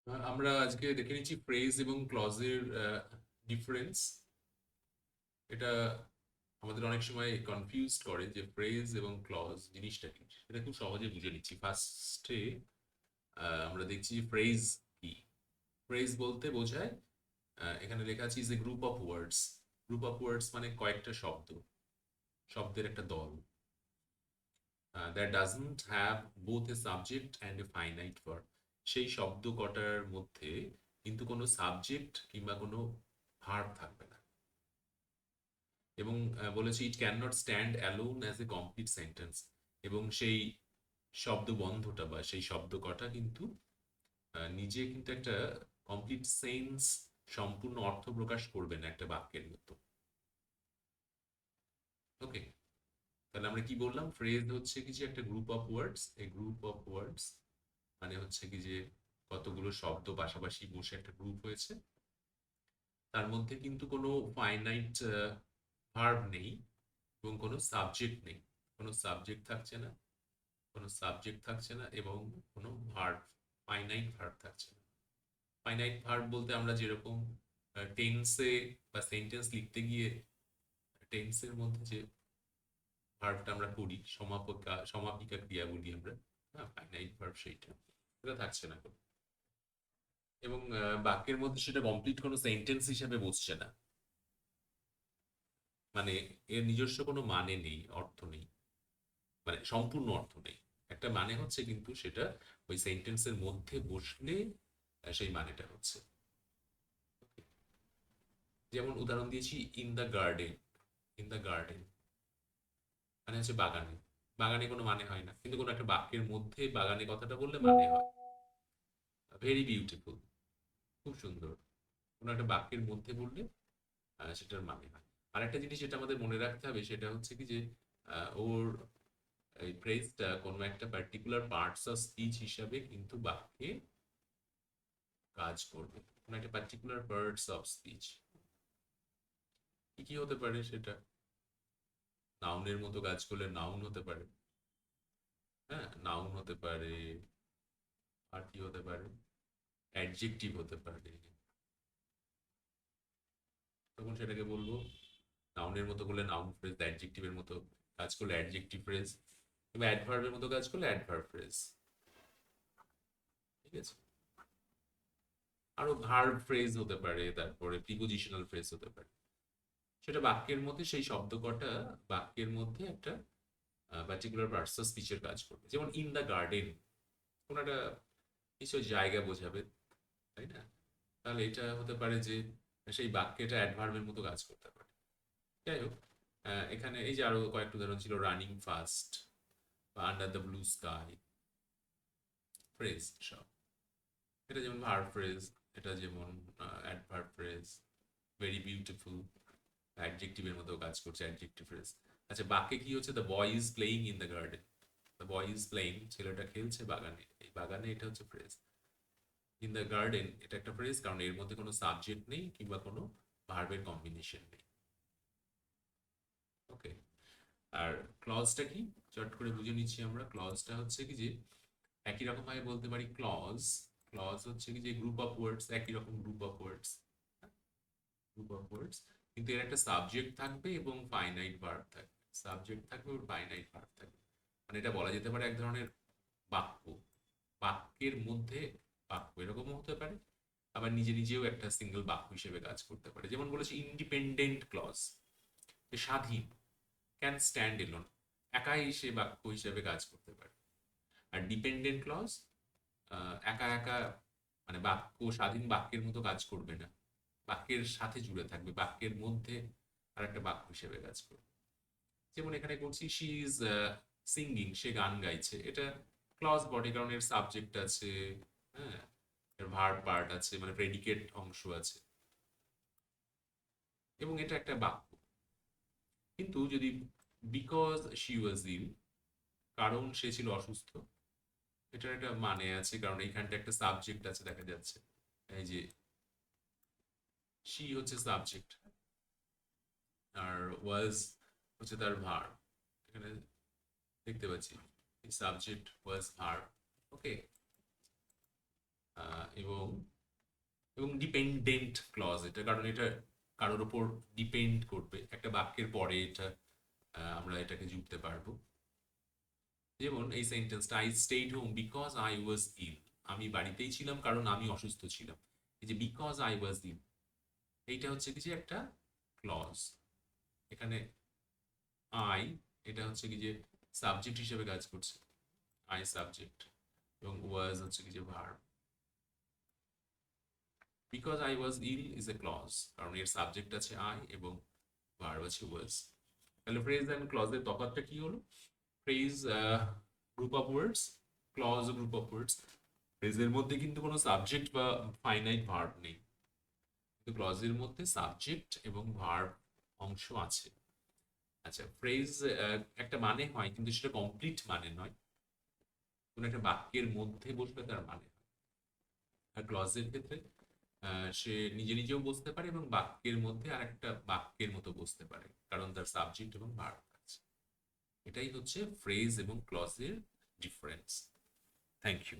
আমরা আজকে দেখে নিচ্ছি ফ্রেজ এবং ক্লজের ডিফারেন্স। এটা আমাদের অনেক সময় কনফিউজ করে যে ফ্রেজ এবং ক্লজ জিনিসটা কি, সেটা খুব সহজে বুঝে নিচ্ছি। ফার্স্টে আমরা দেখছি ফ্রেজ কি। ফ্রেজ বলতে বোঝায়, এখানে লেখা আছে is a group of words. Group of ওয়ার্ডস মানে কয়েকটা শব্দ, শব্দের একটা দল। That doesn't have both A subject and a finite verb. সেই শব্দ কটার মধ্যে কিন্তু কোনো সাবজেক্ট কিংবা কোনো ভার্ব থাকবে না। এবং বলেছে it can not stand alone as a complete sentence. এবং সেই শব্দ বন্ধটা বা সেই শব্দ কটা কিন্তু নিজে কিন্তু একটা কমপ্লিট সেন্স, সম্পূর্ণ অর্থ প্রকাশ করবে না একটা বাক্যের মতো। ওকে, তাহলে আমরা কি বললাম? ফ্রেজ হচ্ছে কি যে একটা গ্রুপ অফ ওয়ার্ডস। এই গ্রুপ অফ ওয়ার্ডস মানে হচ্ছে কি যে কতগুলো শব্দ পাশাপাশি বসে একটা গ্রুপ হয়েছে, তার মধ্যে কিন্তু কোনো ফাইনাইট ভার্ব নেই এবং কোনো সাবজেক্ট নেই। কোনো সাবজেক্ট থাকছে না, কোনো সাবজেক্ট থাকছে না এবং কোনো ভার্ব, ফাইনাইট ভার্ব থাকছে না। ফাইনাইট ভার্ব বলতে আমরা যেরকম টেন্সে বা সেন্টেন্স লিখতে গিয়ে টেন্সের মধ্যে যে ভার্বটা আমরা করি, সমাপিকা সমাপিকা ক্রিয়া বলি আমরা, হ্যাঁ, ফাইনাইট ভার্ব সেইটা, সেটা থাকছে না কোনো। এবং বাক্যের মধ্যে সেটা কমপ্লিট কোনো সেন্টেন্স হিসেবে বসছে না। মানে এর নিজস্ব কোনো মানে নেই, অর্থ নেই, মানে সম্পূর্ণ অর্থ নেই। একটা মানে হচ্ছে কিন্তু সেটা ওই সেন্টেন্সের মধ্যে বসলে সেই মানেটা হচ্ছে। যেমন উদাহরণ দিয়েছি in the garden. In the garden মানে হচ্ছে বাগানে। বাগানে কোনো মানে হয় না, কিন্তু কোনো একটা বাক্যের মধ্যে বাগানে কথাটা বললে মানে হয়। ভেরি বিউটিফুল, খুব সুন্দর, কোনো একটা বাক্যের মধ্যে বললে সেটার মানে হয়। আর একটা জিনিস যেটা আমাদের মনে রাখতে হবে সেটা হচ্ছে কি যে ওর এই ফ্রেজটা কোনো একটা পার্টিকুলার পার্টস অফ স্পিচ হিসাবে কিন্তু বাক্যে কাজ করবে। কোনো একটা পার্টিকুলার পার্টস অফ স্পিচ কি কি হতে পারে সেটা? নাউনের মতো কাজ করলে নাউন হতে পারে, হ্যাঁ, নাউন হতে পারে। আর কি হতে পারে? অ্যাডজেক্টিভ হতে পারে। তখন সেটাকে বলবো নাউনের মতো করলে নাউন ফ্রেজ, অ্যাডজেক্টিভের মতো কাজ করলে অ্যাডজেক্টিভ ফ্রেজ, কিংবা অ্যাডভার্বের মতো কাজ করলে অ্যাডভার্ব ফ্রেজ। ঠিক আছে? আরো ভার্ব ফ্রেজ হতে পারে, তারপরে প্রিপোজিশনাল ফ্রেজ হতে পারে। সেটা বাক্যের মধ্যে সেই শব্দ কটা বাক্যের মধ্যে একটা পার্টিকুলার পার্টস অফ স্পিচের কাজ করবে। যেমন ইন দ্য গার্ডেন কোন একটা কিছু জায়গা বোঝাবে, তাই না? তাহলে এটা হতে পারে যে সেই বাক্যটা অ্যাডভার্বের মতো কাজ করতে পারে। যাই হোক, এখানে এই যে আরো কয়েকটা উদাহরণ ছিল, রানিং ফাস্ট বা under the blue sky, phrase সব। এটা যেমন ভার্ব ফ্রেজ, এটা যেমন অ্যাডভার্ব ফ্রেজ। ভেরি বিউটিফুল অ্যাডজেক্টিভের মতো কাজ করছে, অ্যাডজেক্টিভ ফ্রেজ। আচ্ছা, বাক্যে কি হচ্ছে? The boy is playing in the garden. The boy is playing, ছেলেটা খেলছে বাগানে। এই বাগানে, এটা হচ্ছে ফ্রেজ। ইন দ্য গার্ডেন এটা একটা ফ্রেজ, কারণ এর মধ্যে কোনো সাবজেক্ট নেই কিংবা কোনো ভার্বের কম্বিনেশন নেই। ওকে, আর ক্লজটা কি চট করে বুঝে নিচ্ছি আমরা। ক্লজটা হচ্ছে কি যে একই রকম ভাবে বলতে পারি ক্লজ। ক্লজ হচ্ছে কি যে গ্রুপ অফ ওয়ার্ডস, একই রকম group of words, group of ওয়ার্ডস, কিন্তু এর একটা সাবজেক্ট থাকবে এবং ফাইনাইট ভার্ব থাকবে। সাবজেক্ট থাকবে এবং ফাইনাইট ভার্ব থাকবে। মানে এটা বলা যেতে পারে এক ধরনের বাক্য। বাক্যের মধ্যে বাক্য এরকমও হতে পারে, আবার নিজে নিজেও একটা সিঙ্গেল বাক্য হিসেবে কাজ করতে পারে। যেমন বলেছে ইন্ডিপেন্ডেন্ট ক্লজ, স্বাধীন, ক্যান স্ট্যান্ড এলোন, একাই সে বাক্য হিসেবে কাজ করতে পারে। আর ডিপেন্ডেন্ট ক্লজ একা একা, মানে বাক্য স্বাধীন বাক্যের মতো কাজ করবে না, বাক্যের সাথে জুড়ে থাকবে, বাক্যের মধ্যে আর একটা বাক্য হিসেবে কাজ করবে। যেমন এখানে করছি শি ইজ সিঙ্গিং, সে গান গাইছে। এটা ক্লজ বটে, কারণ এর সাবজেক্ট আছে, হ্যাঁ, এর ভার্ব পার্ট আছে, মানে প্রেডিকেট অংশ আছে, এবং এটা একটা বাক্য। কিন্তু যদি বিকজ শি ওয়াজ ইল, কারণ সে ছিল অসুস্থ, এটার একটা মানে আছে, কারণ এইখানটা একটা সাবজেক্ট আছে দেখা যাচ্ছে। এই যে শি হচ্ছে সাবজেক্ট আর ওয়াজ হচ্ছে তার ভার্ব। এখানে দেখতে পাচ্ছি সাবজেক্ট ওয়াজ ভার্ব। ওকে, এবং এবং ডিপেন্ডেন্ট ক্লজ এটা, কারণ এটা কারোর ওপর ডিপেন্ড করবে, একটা বাক্যের পরে এটা আমরা এটাকে জুড়তে পারবো। যেমন এই সেন্টেন্সটা, I stayed home because I was ill, আমি বাড়িতেই ছিলাম কারণ আমি অসুস্থ ছিলাম। এই যে বিকজ আই ওয়াজ ইল, এইটা হচ্ছে কি যে একটা ক্লজ। এখানে আই, এটা হচ্ছে কি যে সাবজেক্ট হিসেবে কাজ করছে, আই সাবজেক্ট, এবং ওয়াজ হচ্ছে কি যে verb. Because I was ill is a clause, কারণ এর সাবজেক্ট আছে আই এবং ভার্ব আছে ওয়াজ। তাহলে ফ্রেজ অ্যান্ড ক্লজের তফাৎটা কি হলো? Phrase group of words, clause group of words. ফ্রেজের মধ্যে কিন্তু কোনো সাবজেক্ট বা ফাইনাইট ভার্ব নেই, কিন্তু ক্লজের মধ্যে সাবজেক্ট এবং ভার্ব অংশ আছে। আচ্ছা, ফ্রেজ একটা মানে হয় কিন্তু সেটা কমপ্লিট মানে নয়, কোনো একটা বাক্যের মধ্যে বসলে তার মানে হয়। আর ক্লজের ক্ষেত্রে সে নিজে নিজেও বসতে পারে এবং বাক্যের মধ্যে আরেকটা বাক্যের মতো বসতে পারে, কারণ তার সাবজেক্ট এবং ভার্ব আছে। এটাই হচ্ছে ফ্রেজ এবং ক্লজের ডিফারেন্স। Thank you.